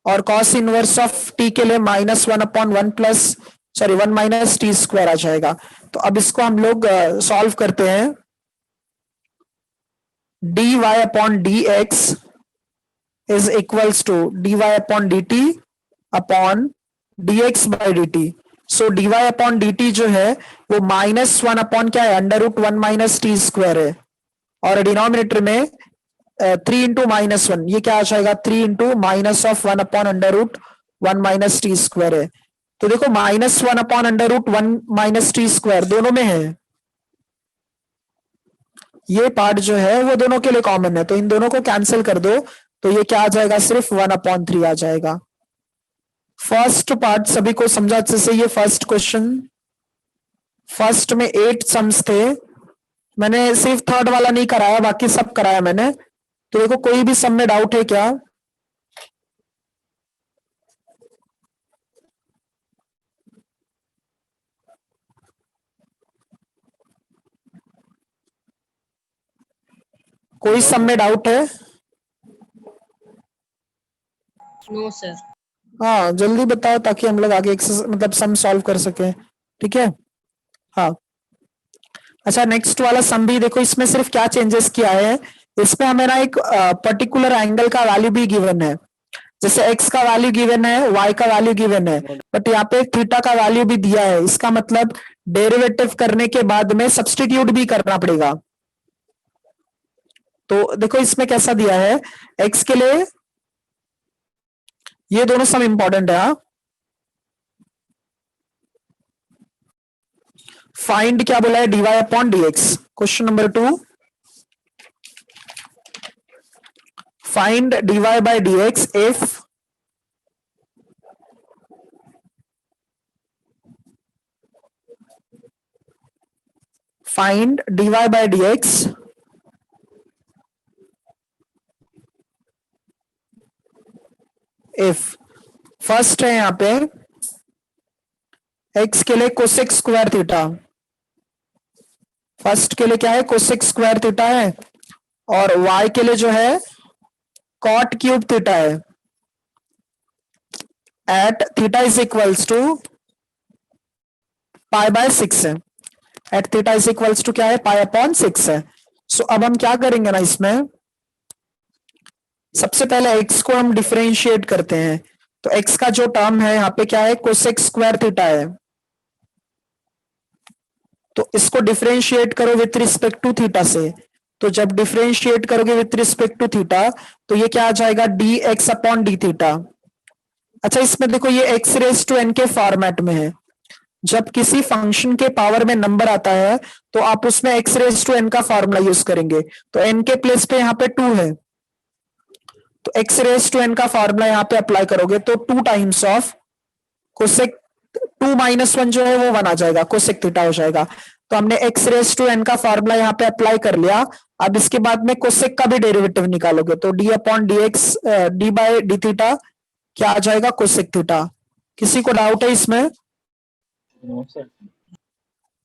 S1: और cos इनवर्स ऑफ t के लिए -1 upon 1 plus, sorry 1 minus t square आ जाएगा। तो अब इसको हम लोग सॉल्व करते हैं। dy upon dx is equals to dy upon dt upon dx by dt। So dy upon dt जो है वो -1 अपॉन क्या है, √1 माइनस टी स्क्वायर है, और डिनोमिनेटर में 3 इंटू -1, ये क्या आ जाएगा, 3 into -1 upon √1 minus t square है। तो देखो -1 अपॉन √1 माइनस टी स्क्वायर दोनों में है, ये पार्ट जो है वो दोनों के लिए कॉमन है, तो इन दोनों को कैंसिल कर दो, तो ये क्या आ जाएगा, सिर्फ 1/3 आ जाएगा। फर्स्ट पार्ट सभी को समझा अच्छे से, ये फर्स्ट क्वेश्चन। फर्स्ट में 8 सम्स थे, मैंने सिर्फ थर्ड वाला नहीं कराया, बाकी सब कराया मैंने। तो देखो कोई भी सम में डाउट है क्या? कोई सम में डाउट है?
S3: No, sir.
S1: हाँ जल्दी बताओ ताकि हम लोग आगे मतलब सम सॉल्व कर सके, ठीक है। हाँ अच्छा, नेक्स्ट वाला सम भी देखो, इसमें सिर्फ क्या चेंजेस किया है, इसमें हमें ना एक पर्टिकुलर एंगल का वैल्यू भी गिवन है, जैसे x का वैल्यू गिवन है, y का वैल्यू गिवन है, बट यहाँ पे थीटा का वैल्यू भी दिया है, इसका मतलब डेरिवेटिव करने के बाद में सब्स्टिट्यूट भी करना पड़ेगा। तो देखो इसमें कैसा दिया है, x के लिए ये दोनों सम इंपॉर्टेंट है। फाइंड क्या बोला है, dy upon dx। Question number 2, find dy by dx if find dy by dx if first है यहां पे x के लिए कोसेक स्क्वायर थीटा, फर्स्ट के लिए क्या है, कोसेक स्क्वायर थीटा है, और y के लिए जो है कॉट क्यूब थीटा है, at theta is equals to pi by 6 है, at theta is equals to क्या है, पाई अपॉन 6 है। सो अब हम क्या करेंगे ना, इसमें सबसे पहले x को हम डिफरेंशिएट करते हैं, तो x का जो टर्म है यहाँ पे क्या है, कोसेक स्क्वायर थीटा है, तो इसको डिफरेंशिएट करो विथ रिस्पेक्ट टू थीटा से, तो जब डिफरेंशिएट करोगे विथ रिस्पेक्ट टू थीटा तो ये क्या आ जाएगा, d x upon d theta. अच्छा इसमें देखो ये एक्स रेज टू एन के फॉर्मेट में है, जब किसी फंक्शन के पावर में नंबर आता है तो आप उसमें एक्स रेज टू एन का फॉर्मूला यूज करेंगे, तो एन के प्लेस पे यहाँ पे 2 है, तो एक्स रेज टू एन का फॉर्मूला यहाँ पे अप्लाई करोगे तो 2 टाइम्स ऑफ कोसेक 2 - 1 जो है वो 1 आ जाएगा, कोसेक थीटा हो जाएगा। तो हमने एक्स रेज टू एन का फॉर्मूला यहाँ पे अप्लाई कर लिया। अब इसके बाद में कोसेक का भी डेरिवेटिव निकालोगे तो d upon d x d by d theta क्या आ जाएगा, कोसेक थीटा। किसी को डाउट है इसमें?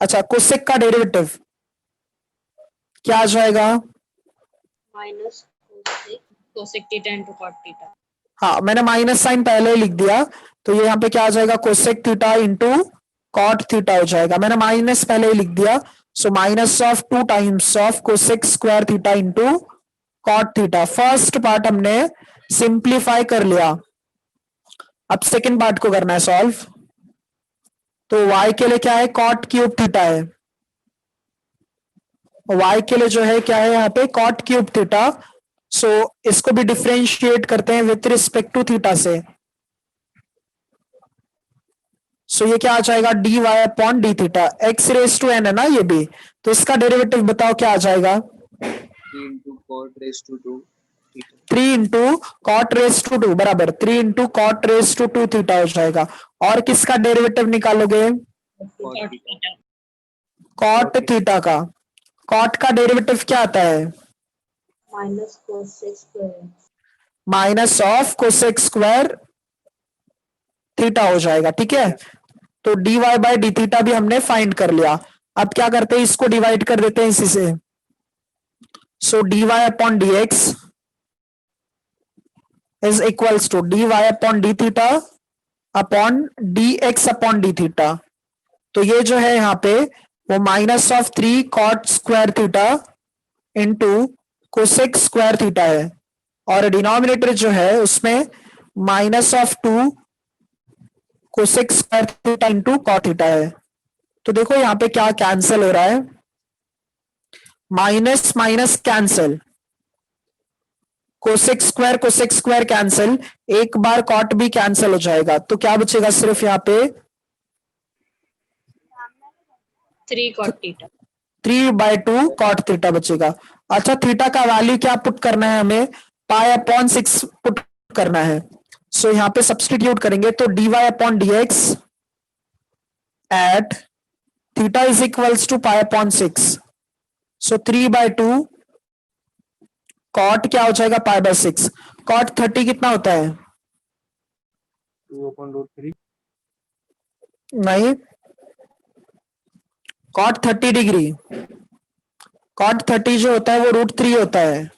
S1: अच्छा कोसेक का डेरिवेटिव क्या आ जाएगा?
S7: Minus
S3: cosec theta into cot theta.
S1: हाँ मैंने माइनस साइन पहले ही लिख दिया, तो ये यहाँ पे क्या आ जाएगा, cosec theta into cot theta हो जाएगा, मैंने माइनस पहले ही लिख दिया। So minus of 2 times of cosec square theta into cot theta. First part हमने सिंप्लीफाई कर लिया, अब सेकेंड पार्ट को करना है सॉल्व। तो y के लिए क्या है, कॉट क्यूब थीटा है, y के लिए जो है क्या है यहाँ पे, कॉट क्यूब थीटा। सो इसको भी डिफरेंशिएट करते हैं विथ रिस्पेक्ट टू थीटा से, सो ये क्या आ जाएगा, d y upon d theta. X raise to n है ना ये भी, तो इसका डेरिवेटिव बताओ क्या आ जाएगा, 3 इंटू कॉट रेज टू 2 बराबर 3 into cot raise to 2 theta हो जाएगा। और किसका डेरिवेटिव निकालोगे, कॉट थीटा का। कॉट का डेरिवेटिव क्या आता है,
S7: minus cosec square
S1: minus of cosec square theta हो जाएगा, ठीक है। तो d y by d theta भी हमने फाइंड कर लिया। अब क्या करते हैं, इसको डिवाइड कर देते हैं इसी से। So d y upon d x is equals to d y upon d theta upon d x upon d theta. तो ये जो है यहाँ पे वो minus of 3 cot square theta into cosec square theta है, और डिनोमिनेटर जो है उसमें minus of 2 cosec square theta into cot theta है। तो देखो यहाँ पे क्या कैंसिल हो रहा है, minus minus cancel, cosec square cancel, एक बार कॉट भी कैंसिल हो जाएगा, तो क्या बचेगा सिर्फ यहाँ पे
S3: 3 कॉट थीटा।
S1: 3/2 कॉट थीटा बचेगा। अच्छा थीटा का वैल्यू क्या पुट करना है हमें, पाई अपॉन 6 पुट करना है। सो यहाँ पे सब्सटीट्यूट करेंगे तो d y upon d x at theta is equals to pi upon 6। So 3/2 cot क्या हो जाएगा, पाई बाय 6। कॉट 30 कितना होता है,
S5: 2/√3
S1: नहीं, कॉट 30 डिग्री, कॉट 30 जो होता है वो √3 होता है।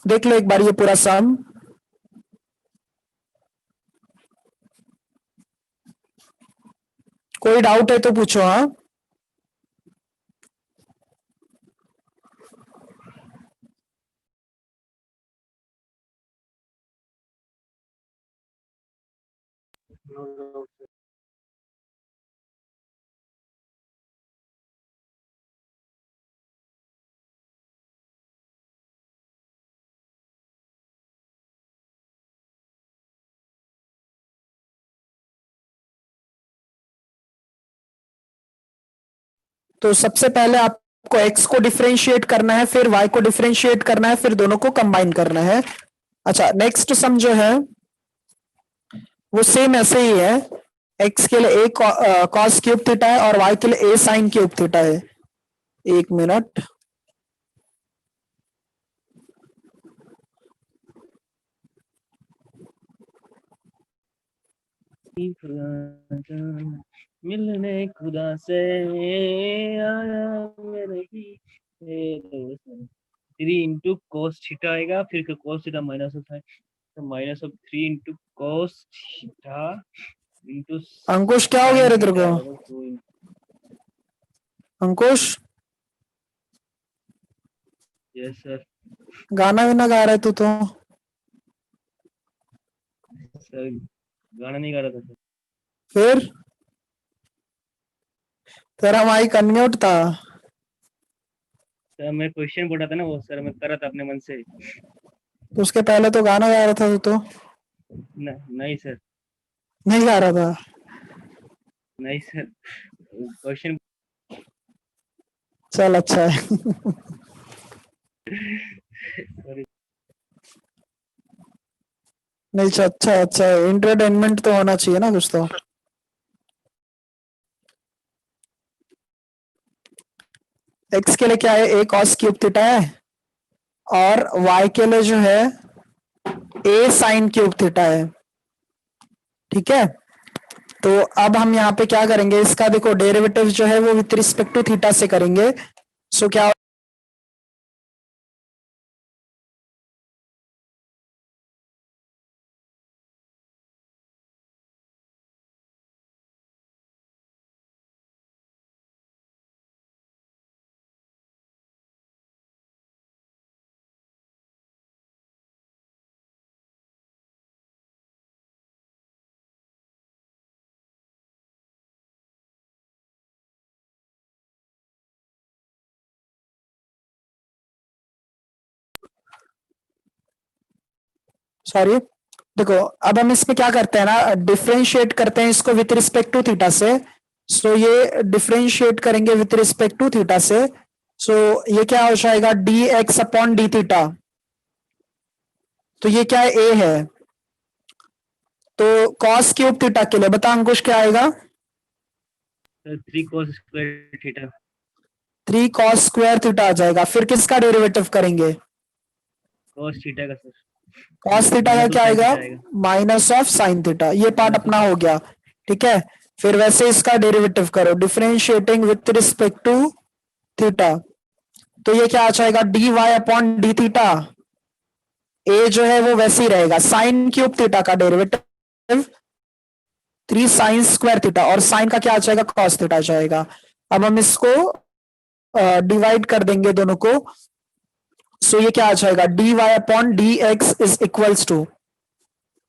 S1: देख लो एक बार ये पूरा सम, कोई डाउट है तो पूछो। हाँ, तो सबसे पहले आपको x को डिफरेंशिएट करना है, फिर y को डिफरेंशिएट करना है, फिर दोनों को कंबाइन करना है। अच्छा, नेक्स्ट सम जो है वो सेम ऐसे ही है। x के लिए a cos क्यूब थीटा है और y के लिए a sin क्यूब थीटा है। एक मिनट,
S5: मिलने खुदा से आया मेरे ही 3 into cos थीटा आएगा, फिर cos थीटा माइनस होता है, तो minus of 3 into cos theta into
S1: Ankush क्या हो गया रे तेरे को? Ankush,
S5: yes sir.
S1: गाना भी ना गा रहा है तू तो।
S5: सर गाना नहीं गा रहा था सर।
S1: फिर तेरा माइक अनम्यूट था।
S5: सर मैं क्वेश्चन पढ़ा था ना वो, सर मैं कर रहा था अपने मन से।
S1: तो उसके पहले तो गाना गा रहा था तू तो।
S5: नहीं सर,
S1: नहीं गा रहा था।
S5: नहीं सर, क्वेश्चन
S1: चल अच्छा है। नहीं, अच्छा अच्छा है, एंटरटेनमेंट तो होना चाहिए ना कुछ तो। x के लिए क्या है, a cos क्यूब थीटा है, और y के लिए जो है a sin क्यूब थीटा है। ठीक है, तो अब हम यहाँ पे क्या करेंगे, इसका देखो डेरिवेटिव जो है वो विथ रिस्पेक्ट टू थीटा से करेंगे। सो क्या सॉरी, देखो अब हम इसमें क्या करते हैं ना, डिफरेंशिएट करते हैं इसको विथ रिस्पेक्ट टू थीटा से। सो ये डिफरेंशिएट करेंगे विथ रिस्पेक्ट टू थीटा से। सो ये क्या हो जाएगा, d x upon d theta. तो ये क्या है, ए है। तो कॉस क्यूब थीटा के लिए बता अंकुश क्या आएगा?
S5: 3 cos square theta.
S1: 3 cos square theta आ जाएगा। फिर किसका डेरिवेटिव करेंगे?
S5: cos थीटा का सर।
S1: cos थीटा का क्या आएगा?
S5: आएगा।
S1: Minus of sine theta. ये पार्ट अपना हो गया। ठीक है, फिर वैसे इसका डेरिवेटिव करो differentiating with respect to theta. तो ये क्या आ जाएगा, d y upon d theta. A जो है वो वैसे ही रहेगा, साइन क्यूब थीटा का डेरिवेटिव 3 साइन स्क्वायर थीटा, और साइन का क्या आ जाएगा, कॉस थीटा आ जाएगा। अब हम इसको डिवाइड कर देंगे दोनों को। सो ये क्या आ जाएगा, d y upon d x is equals to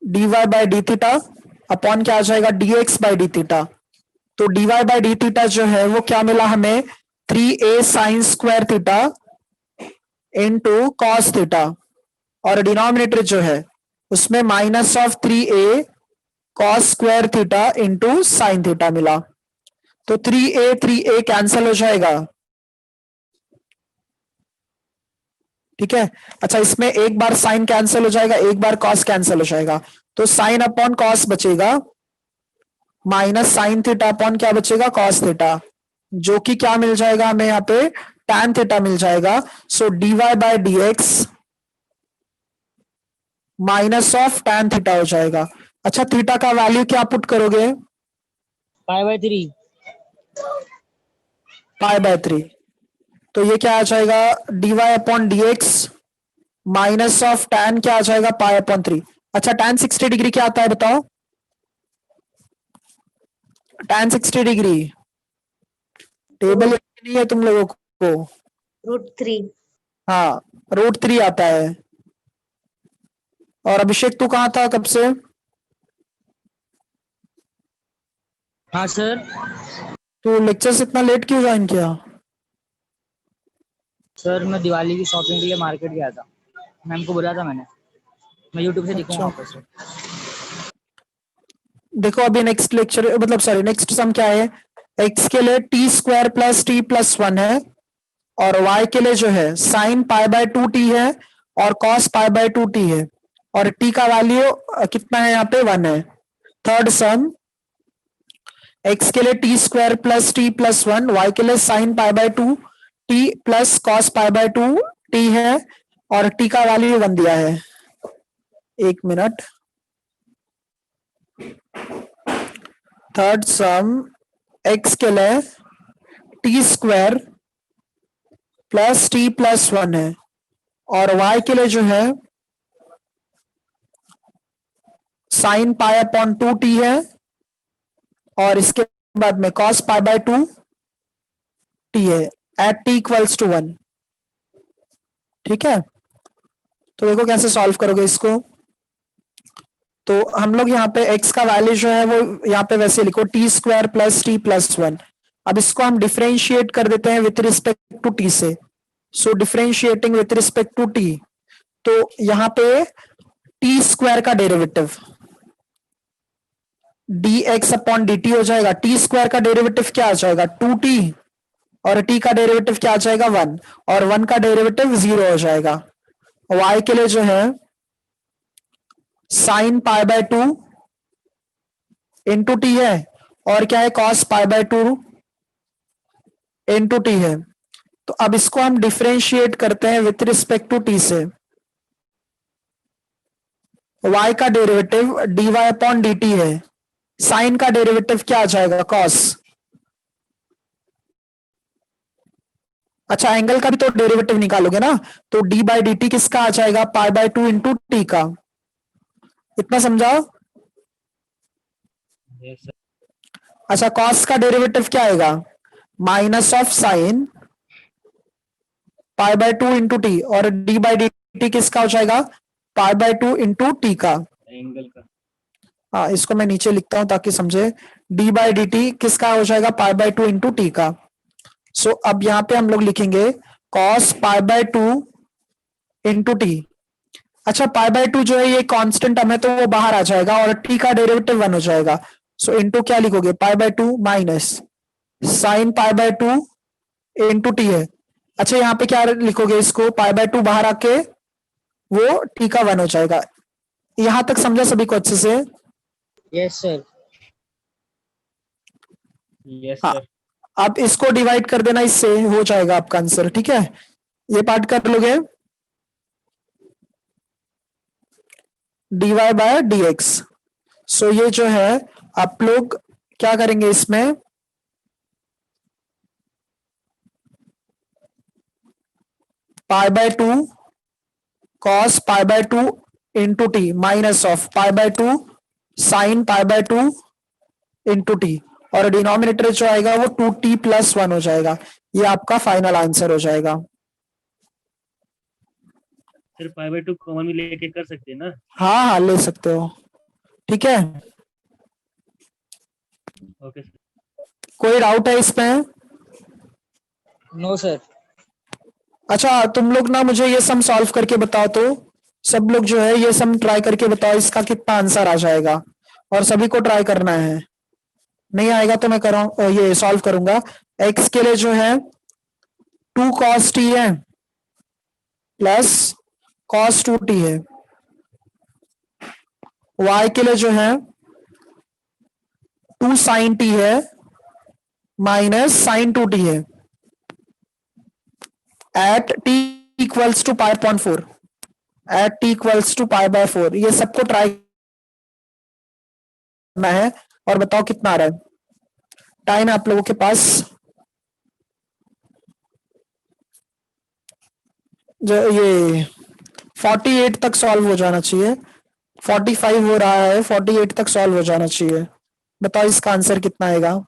S1: d y by d theta upon क्या आ जाएगा, d x by d theta. तो d y by d theta जो है वो क्या मिला हमें, 3a sine square theta into cos theta, और डिनोमिनेटर जो है उसमें minus of 3a cos square theta into sine theta मिला। तो 3a कैंसिल हो जाएगा। ठीक है, अच्छा इसमें एक बार साइन कैंसिल हो जाएगा, एक बार कॉस कैंसिल हो जाएगा। तो साइन अपॉन कॉस बचेगा, माइनस साइन थीटा अपॉन क्या बचेगा, कॉस थीटा, जो कि क्या मिल जाएगा हमें यहाँ पे, tan थीटा मिल जाएगा। So d y by d x minus of tan theta हो जाएगा। अच्छा, थीटा का वैल्यू क्या पुट करोगे?
S6: π/3।
S1: π/3। तो ये क्या आ जाएगा, d y upon d x minus of tan क्या आ जाएगा, π/3। अच्छा, tan 60 डिग्री क्या आता है बताओ? tan 60 डिग्री टेबल नहीं है तुम लोगों को?
S7: √3।
S1: हाँ, √3 आता है। और अभिषेक तू कहाँ था कब से?
S6: हाँ सर।
S1: तू लेक्चर से इतना लेट क्यों ज्वाइन किया?
S6: सर मैं दिवाली की शॉपिंग के लिए मार्केट गया था, मैम को बोला था मैंने, मैं यूट्यूब से देखूंगा
S1: अच्छा।
S6: वापस से।
S1: देखो अभी नेक्स्ट लेक्चर मतलब सॉरी नेक्स्ट सम क्या है, x के लिए T square plus T plus 1 है, और y के लिए जो है साइन पाई बाय 2t है और कॉस पाई बाय 2t है, और t का वैल्यू कितना है यहाँ पे 1 है। थर्ड सम x के लिए T square plus T plus 1, y के लिए sign pi by 2 t plus cos pi by 2 t है, और t का वैल्यू 1 दिया है। एक मिनट। थर्ड सम x के लिए T square plus T plus 1 है, और y के लिए जो है साइन पाई अपॉन 2t है, और इसके बाद में कॉस पाई बाय 2 t है एट t इक्वल्स टू 1। ठीक है, तो देखो कैसे सॉल्व करोगे इसको। तो हम लोग यहाँ पे x का वैल्यू जो है वो यहाँ पे वैसे लिखो T square plus T plus 1। अब इसको हम डिफरेंशिएट कर देते हैं विथ रिस्पेक्ट टू t से। So differentiating with respect to t, तो यहाँ पे टी स्क्वायर का डेरिवेटिव dx अपॉन dt हो जाएगा। टी स्क्वायर का डेरिवेटिव क्या आ जाएगा 2t, और t का डेरिवेटिव क्या आ जाएगा 1, और 1 का डेरिवेटिव 0 हो जाएगा। y के लिए जो है sign pi by 2 into T है, और क्या है cos pi by 2 into T है। तो अब इसको हम डिफरेंशिएट करते हैं विथ रिस्पेक्ट टू टी से। y का डेरिवेटिव dy अपॉन dt है, साइन का डेरिवेटिव क्या आ जाएगा कॉस। अच्छा, एंगल का भी तो डेरिवेटिव निकालोगे ना, तो d बाई डी टी किसका आ जाएगा पाई बाय 2 इंटू टी का। इतना समझाओ।
S5: Yes sir.
S1: अच्छा, कॉस का डेरिवेटिव क्या आएगा minus of sine pi by 2 into T, और डी बाई डी टी किसका हो जाएगा पाई बाय 2 इंटू टी का।
S5: एंगल का।
S1: हाँ, इसको मैं नीचे लिखता हूं ताकि समझे। डी बाई डी टी किसका हो जाएगा पाई बाय 2 इंटू टी का। सो अब यहां पे हम लोग लिखेंगे cos pi by 2 into T. अच्छा, पाई बाय 2 जो है ये कांस्टेंट टर्म है तो वो बाहर आ जाएगा, और टी का डेरिवेटिव 1 हो जाएगा। सो इंटू क्या लिखोगे पाई by 2 minus sign pi by 2 into T है। अच्छा, यहाँ पे क्या लिखोगे इसको पाई बाय 2 बाहर आके वो टी का 1 हो जाएगा। यहां तक समझा सभी को अच्छे से?
S6: Yes sir.
S5: यस
S1: हाँ,
S5: सर।
S1: अब इसको डिवाइड कर देना, इससे हो जाएगा आपका आंसर। ठीक है, ये पार्ट कर लोगे dy बाय dx। सो ये जो है आप लोग क्या करेंगे इसमें पाई by 2 cos pi by 2 into T minus of pi by 2 sign pi by 2 into T, और डिनोमिनेटर जो आएगा वो 2t प्लस 1 हो जाएगा। ये आपका फाइनल आंसर हो जाएगा।
S5: सर पाई बाय 2 कॉमन भी लेके कर सकते हैं ना?
S1: हाँ हाँ, ले सकते हो। ठीक है,
S5: ओके सर।
S1: कोई डाउट है इसमें?
S6: No sir.
S1: अच्छा, तुम लोग ना मुझे ये सम सॉल्व करके बताओ, तो सब लोग जो है ये सम ट्राई करके बताओ इसका कितना आंसर आ जाएगा, और सभी को ट्राई करना है। नहीं आएगा तो मैं ये सॉल्व करूंगा। x के लिए जो है 2 cos t है प्लस cos 2t है, y के लिए जो है 2 sin t है माइनस sin 2t है at t equals to pi upon 4, at t equals to pi by 4। ये सबको ट्राई करना है और बताओ कितना आ रहा है। टाइम है आप लोगों के पास, जो ये 48 तक सॉल्व हो जाना चाहिए। 45 हो रहा है, 48 तक सॉल्व हो जाना चाहिए। बताओ इसका आंसर कितना आएगा?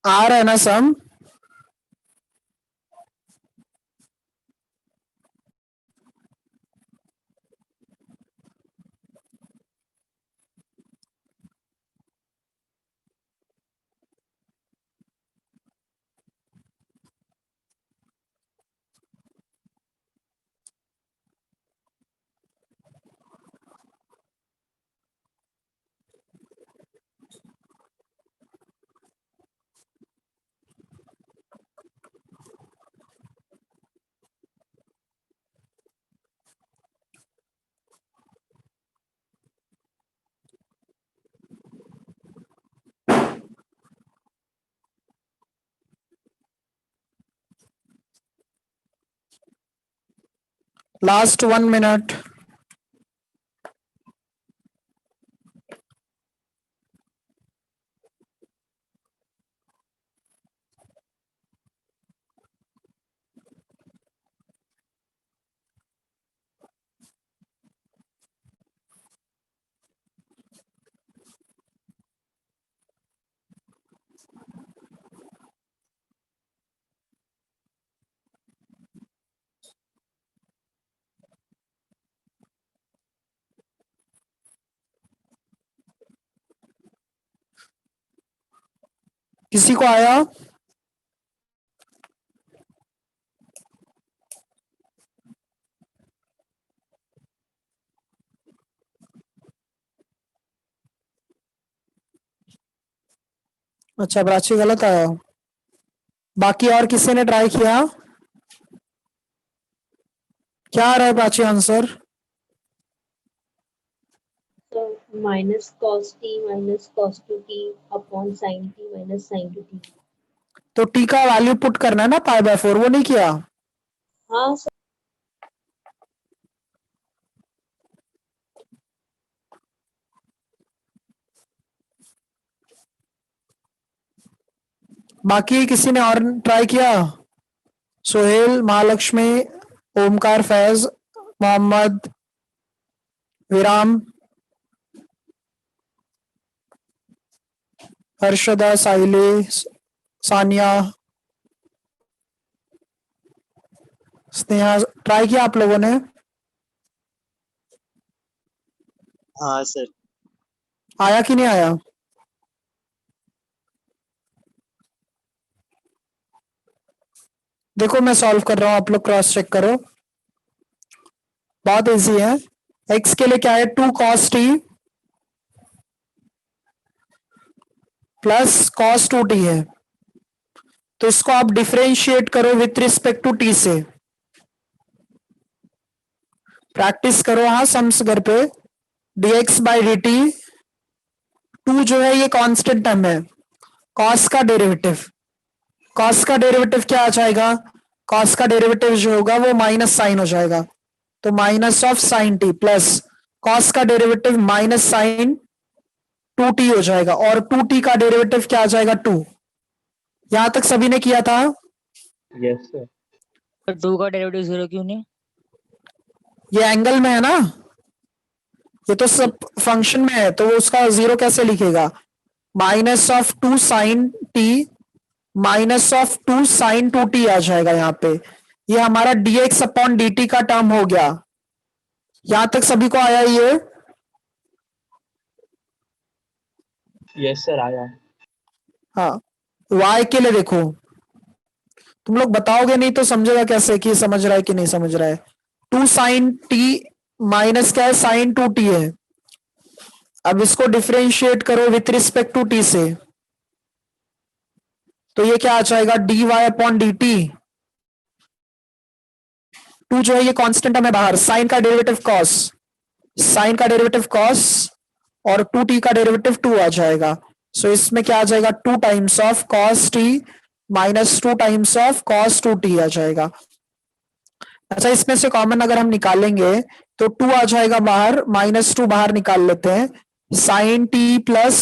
S1: आ रहा है ना सम? Last 1 minute. किसी को आया? अच्छा प्राची गलत आया। बाकी और किसी ने ट्राई किया? क्या आ रहा है Prachi answer?
S7: So minus cos t minus cos 2t upon sin t minus sin 2t.
S1: तो टी का वैल्यू पुट करना है ना π/4, वो नहीं किया?
S7: हाँ सर।
S1: बाकी किसी ने और ट्राई किया? सोहेल, महालक्ष्मी, ओमकार, फैज, मोहम्मद, विराम, हर्षदा, साइली, सानिया, स्नेहा, ट्राई किया आप लोगों ने?
S2: हाँ सर।
S1: आया कि नहीं आया? देखो मैं सॉल्व कर रहा हूं, आप लोग क्रॉस चेक करो। बहुत इजी है। x के लिए क्या है? 2 cos t plus cos 2t है। तो इसको आप डिफरेंशिएट करो विथ रिस्पेक्ट टू t से। प्रैक्टिस करो हाँ सम्स घर पे। dx बाई dt 2 जो है ये कांस्टेंट टर्म है। cos का डेरिवेटिव, cos का डेरिवेटिव क्या आ जाएगा? cos का डेरिवेटिव जो होगा वो माइनस साइन हो जाएगा, तो minus of sign T plus cos का डेरिवेटिव माइनस साइन 2t हो जाएगा, और 2t का डेरिवेटिव क्या आ जाएगा? 2। यहां तक सभी ने किया था?
S5: Yes sir.
S6: तो 2 का डेरिवेटिव 0 क्यों नहीं?
S1: ये एंगल में है ना, ये तो सब फंक्शन में है, तो वो उसका 0 कैसे लिखेगा? Minus of 2 sine t minus of 2 sine 2t आ जाएगा यहाँ पे। ये हमारा dx अपॉन dt का टर्म हो गया। यहां तक सभी को आया ये?
S4: यस सर आया।
S1: हाँ, y के लिए देखो, तुम लोग बताओगे नहीं तो समझेगा कैसे कि समझ रहा है कि नहीं समझ रहा है। 2 साइन टी माइनस क्या है, साइन 2t है। अब इसको डिफरेंशिएट करो विथ रिस्पेक्ट टू t से, तो ये क्या आ जाएगा, dy अपॉन dt। 2 जो है ये कांस्टेंट है बाहर, साइन का डेरिवेटिव कॉस, साइन का डेरिवेटिव कॉस और 2t का डेरिवेटिव 2 आ जाएगा। सो इसमें क्या आ जाएगा, 2 times of cos t minus 2 times of cos 2t आ जाएगा। अच्छा, इसमें से कॉमन अगर हम निकालेंगे तो 2 आ जाएगा बाहर, माइनस 2 बाहर निकाल लेते हैं, sine t plus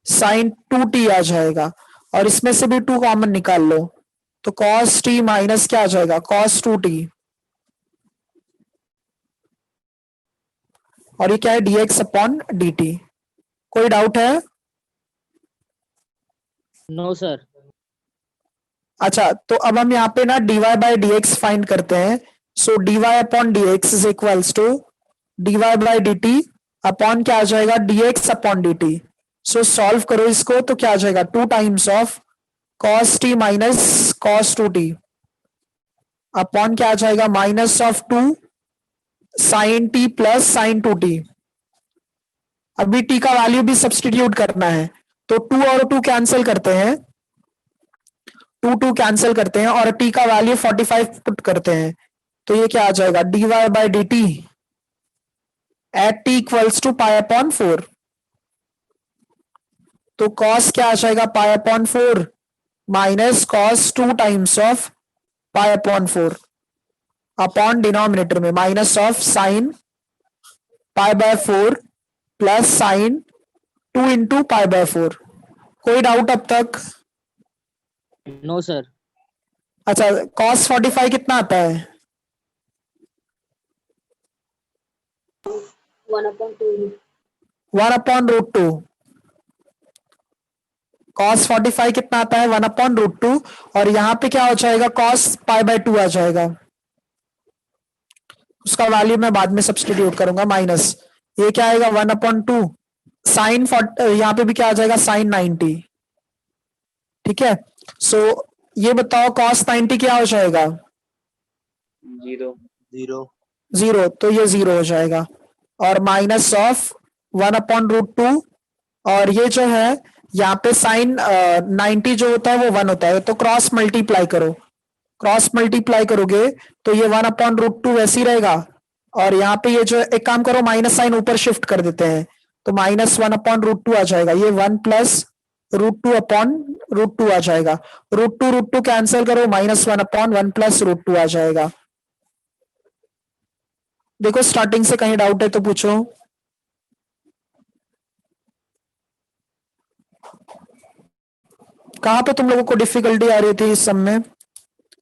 S1: sine 2t आ जाएगा। और इसमें से भी 2 कॉमन निकाल लो, तो कॉस t माइनस क्या आ जाएगा, कॉस 2t। और ये क्या है, dx अपॉन dt। कोई डाउट है?
S6: No sir.
S1: अच्छा, तो अब हम यहाँ पे ना dy बाई dx फाइंड करते हैं। So dy upon dx is equals to dy by dt upon क्या आ जाएगा, dx upon dt। So solve करो इसको, तो क्या आ जाएगा, 2 times of cos t minus cos 2t upon क्या आ जाएगा, minus of 2 sine t plus sine 2t। अभी t का वैल्यू भी सब्सटीट्यूट करना है, तो 2 और 2 कैंसिल करते हैं, 2 कैंसिल करते हैं और t का वैल्यू 45 पुट करते हैं, तो ये क्या आ जाएगा, dy by dt at t equals to pi upon 4। तो cos क्या आ जाएगा, pi upon 4 minus cos 2 times of pi upon 4 upon denominator में minus of sine pi by 4 plus sine 2 into pi by 4। कोई डाउट अब तक?
S6: No sir.
S1: अच्छा, cos 45 कितना आता है?
S7: 1/2.
S1: 1 अपॉन रूट 2। cos 45 कितना आता है, 1 अपॉन रूट 2। और यहां पे क्या हो जाएगा, cos पाई बाय 2 आ जाएगा, उसका वैल्यू मैं बाद में सब्सटीट्यूट करूंगा माइनस। ये क्या आएगा, 1 अपॉन 2 साइन, यहाँ पे भी क्या आ जाएगा, साइन 90। ठीक है, सो ये बताओ cos 90 क्या हो जाएगा,
S4: 0 0
S1: 0, तो ये 0 हो जाएगा। और माइनस ऑफ 1 अपॉन रूट 2, और ये जो है यहाँ पे साइन 90 जो होता है वो 1 होता है, तो क्रॉस मल्टीप्लाई करो, क्रॉस मल्टीप्लाई करोगे तो ये 1 अपॉन रूट 2 वैसे ही रहेगा। और यहाँ पे ये जो, एक काम करो, माइनस साइन ऊपर शिफ्ट कर देते हैं, तो माइनस 1 अपॉन रूट 2 आ जाएगा, ये 1 प्लस रूट 2 अपॉन रूट 2 आ जाएगा। रूट टू कैंसिल करो, माइनस 1 अपॉन 1 प्लस रूट 2 आ जाएगा। देखो स्टार्टिंग से कहीं डाउट है तो पूछो। कहां पे तुम लोगों को डिफिकल्टी आ रही थी इस सब में?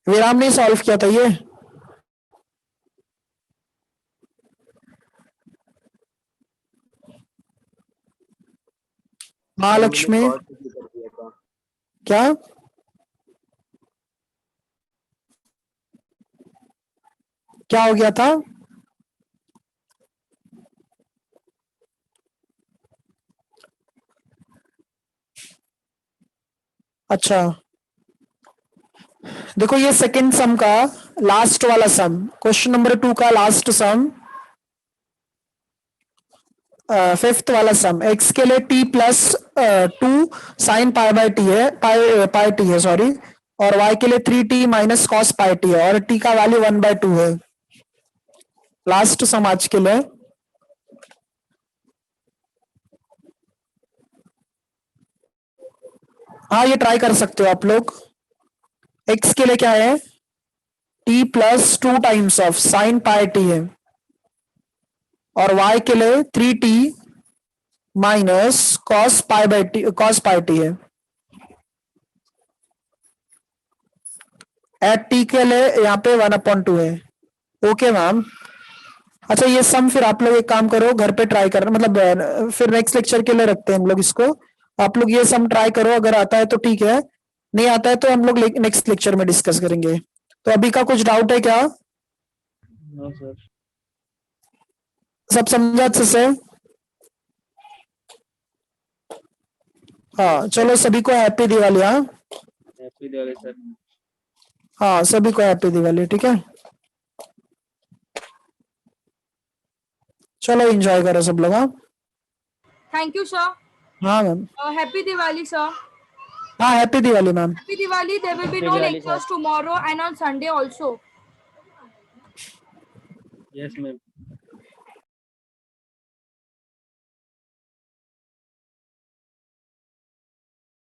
S1: विराम ने सॉल्व किया था ये? महालक्ष्मी क्या? क्या हो गया था? अच्छा, देखो ये सेकंड सम का लास्ट वाला सम, क्वेश्चन नंबर 2 का लास्ट सम, फिफ्थ वाला सम, x के लिए t plus 2 sign pi bye T है, पाई टी है सॉरी, और y के लिए 3t minus cos pi T है, और t का वैल्यू 1/2 है। लास्ट सम आज के लिए। हाँ, ये ट्राई कर सकते हो आप लोग। x के लिए क्या है, t plus 2 times of sine pi T है, और y के लिए 3t minus cos pi T है। एट टी के लिए यहाँ पे 1/2 है। Okay ma'am. अच्छा ये सम फिर आप लोग एक काम करो, घर पे ट्राई करना, मतलब फिर नेक्स्ट लेक्चर के लिए रखते हैं हम लोग इसको। आप लोग ये सम ट्राई करो, अगर आता है तो ठीक है, नहीं आता है तो हम लोग नेक्स्ट लेक्चर में डिस्कस करेंगे। तो अभी का कुछ डाउट है क्या?
S5: No sir.
S1: सब समझा अच्छे से? हाँ चलो, सभी को हैप्पी दिवाली। हाँ
S5: हैप्पी दिवाली सर।
S1: हाँ सभी को हैप्पी दिवाली, ठीक है। चलो एंजॉय करो सब लोग। हाँ
S8: Thank you, sir.
S1: हाँ मैम।
S8: Happy Diwali, sir.
S1: हाँ happy Diwali ma'am.
S8: Happy Diwali. There will be
S6: Happy
S8: no
S6: Diwali,
S8: lectures
S6: sir.
S8: tomorrow and on Sunday also.
S5: Yes ma'am.